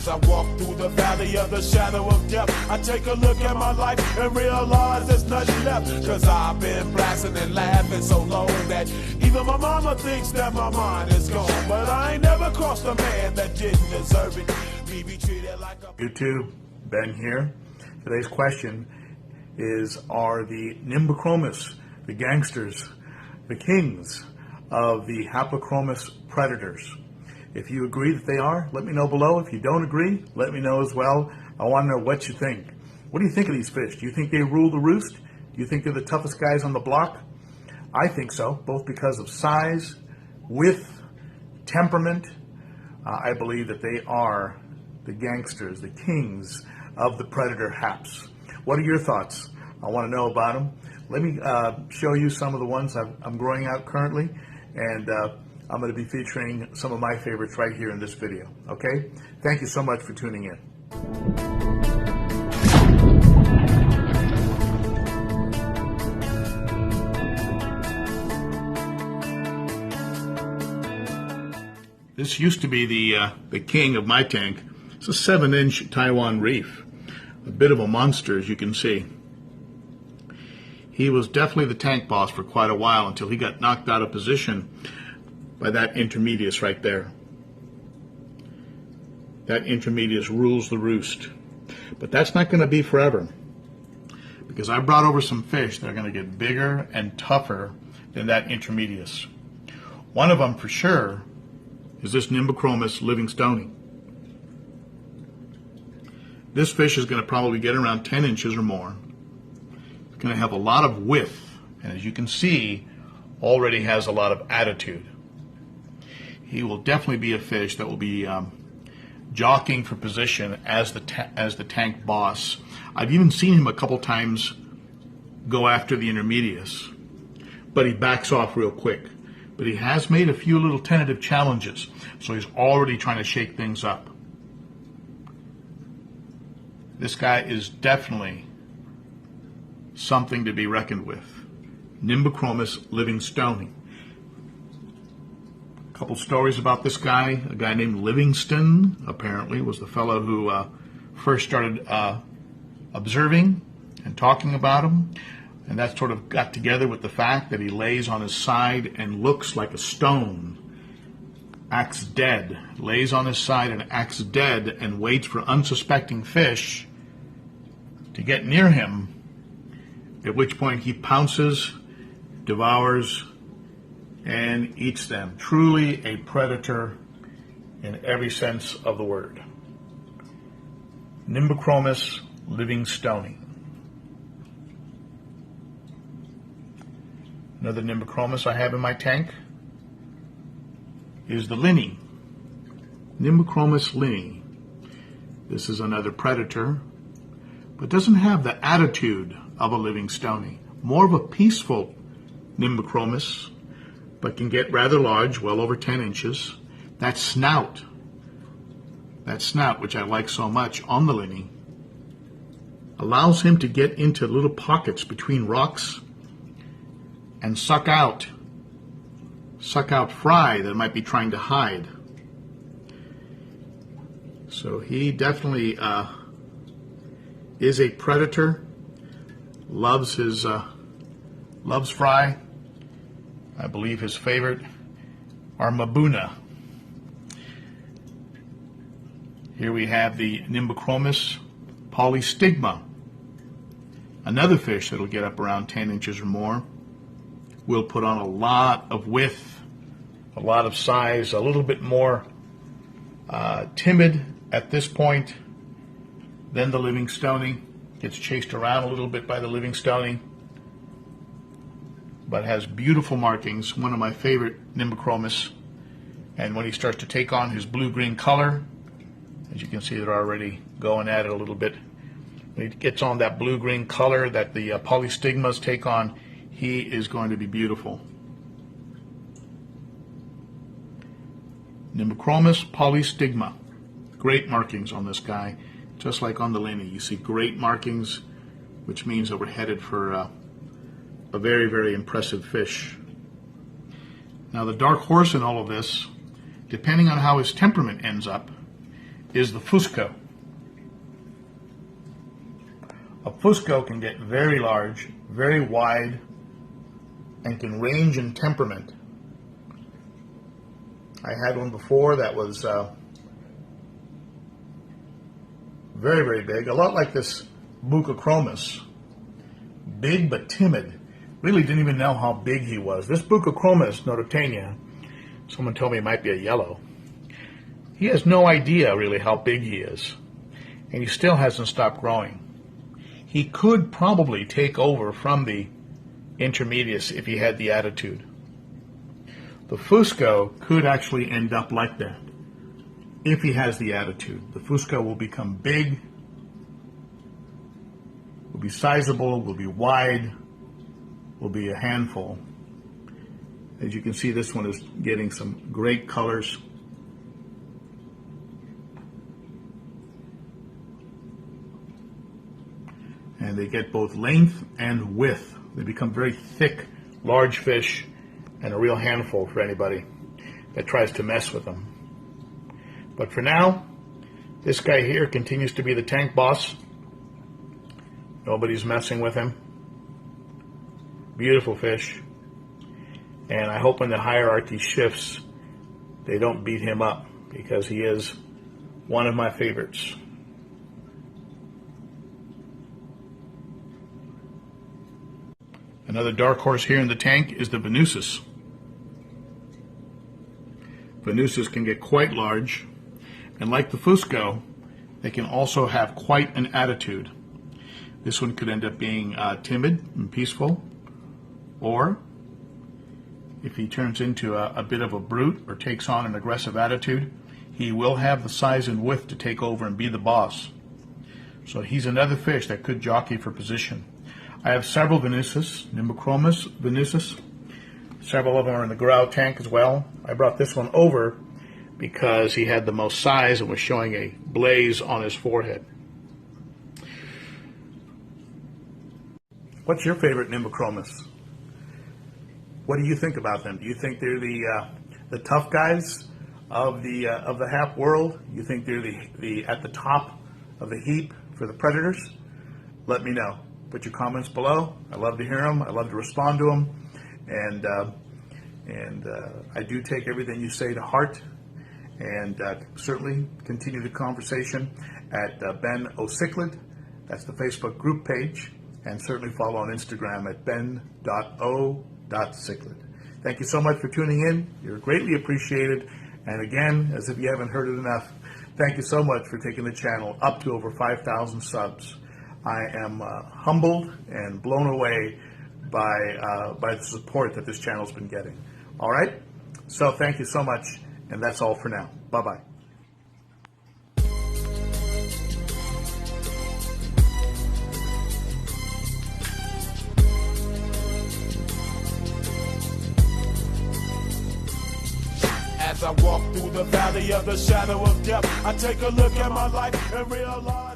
As I walk through the valley of the shadow of death, I take a look at my life and realize there's nothing left. Cause I've been blasting and laughing so long that even my mama thinks that my mind is gone. But I ain't never crossed a man that didn't deserve it. Me be treated like a... YouTube, Ben here. Today's question is, are the Nimbochromis, the gangsters, the kings of the Haplochromous predators? If you agree that they are, let me know below. If you don't agree, let me know as well. I want to know what you think. What do you think of these fish? Do you think they rule the roost? Do you think they're the toughest guys on the block? I think so, both because of size, width, temperament. I believe that they are the gangsters, the kings of the predator haps. What are your thoughts? I want to know about them. Let me show you some of the ones I'm growing out currently, and I'm going to be featuring some of my favorites right here in this video, okay? Thank you so much for tuning in. This used to be the king of my tank. It's a 7-inch Taiwan reef, a bit of a monster, as you can see. He was definitely the tank boss for quite a while until he got knocked out of position by that intermedius right there. That intermedius rules the roost. But that's not going to be forever, because I brought over some fish that are going to get bigger and tougher than that intermedius. One of them for sure is this Nimbochromis Livingstonia. This fish is going to probably get around 10 inches or more. It's going to have a lot of width, and as you can see, already has a lot of attitude. He will definitely be a fish that will be jockeying for position as the tank boss. I've even seen him a couple times go after the intermedius, but he backs off real quick. But he has made a few little tentative challenges, so he's already trying to shake things up. This guy is definitely something to be reckoned with. Nimbochromis Livingstonia. Couple stories about this guy. A guy named Livingston, apparently, was the fellow who first started observing and talking about him. And that sort of got together with the fact that he lays on his side and looks like a stone. Acts dead. Lays on his side and acts dead and waits for unsuspecting fish to get near him, at which point he pounces, devours, and eats them. Truly a predator in every sense of the word. Nimbochromis Livingstonia. Another Nimbochromis I have in my tank is the Linee. Nimbochromis Linee. This is another predator, but doesn't have the attitude of a Livingstonia. More of a peaceful Nimbochromis, but can get rather large, well over 10 inches. That snout, which I like so much on the Linee, allows him to get into little pockets between rocks and suck out fry that might be trying to hide. So he definitely is a predator, loves fry. I believe his favorite are Mabuna. Here we have the Nimbochromis polystigma, another fish that'll get up around 10 inches or more. Will put on a lot of width, a lot of size, a little bit more timid at this point than the Livingstonia. Gets chased around a little bit by the Livingstonia, but has beautiful markings. One of my favorite Nimbochromis. And when he starts to take on his blue-green color, as you can see, they're already going at it a little bit. When he gets on that blue-green color that the polystigmas take on, he is going to be beautiful. Nimbochromis polystigma. Great markings on this guy, just like on the Linee. You see great markings, which means that we're headed for a very, very impressive fish. Now the dark horse in all of this, depending on how his temperament ends up, is the fusco. A fusco can get very large, very wide, and can range in temperament. I had one before that was very, very big, a lot like this Nimbochromis. Big but timid. Really didn't even know how big he was. This Nimbochromis nototania, someone told me it might be a yellow. He has no idea really how big he is, and he still hasn't stopped growing. He could probably take over from the intermedius if he had the attitude. The fusco could actually end up like that if he has the attitude. The fusco will become big, will be sizable, will be wide, will be a handful. As you can see, this one is getting some great colors. And they get both length and width. They become very thick, large fish, and a real handful for anybody that tries to mess with them. But for now, this guy here continues to be the tank boss. Nobody's messing with him. Beautiful fish. And I hope when the hierarchy shifts, they don't beat him up, because he is one of my favorites. Another dark horse here in the tank is the venustus. Venustus can get quite large, and like the fusco, they can also have quite an attitude. This one could end up being timid and peaceful, or if he turns into a bit of a brute or takes on an aggressive attitude, he will have the size and width to take over and be the boss. So he's another fish that could jockey for position. I have several venustus, Nimbochromis venustus. Several of them are in the grow tank as well. I brought this one over because he had the most size and was showing a blaze on his forehead. What's your favorite Nimbochromis? What do you think about them? Do you think they're the tough guys of the hap world? You think they're the at the top of the heap for the predators? Let me know. Put your comments below. I love to hear them. I love to respond to them, and I do take everything you say to heart, and certainly continue the conversation at ben.o.chart. That's the Facebook group page, and certainly follow on Instagram at ben.o.chart. Thank you so much for tuning in. You're greatly appreciated, and again, as if you haven't heard it enough, thank you so much for taking the channel up to over 5,000 subs. I am humbled and blown away by the support that this channel's been getting. All right? So thank you so much, and that's all for now. Bye-bye. As I walk through the valley of the shadow of death, I take a look at my life and realize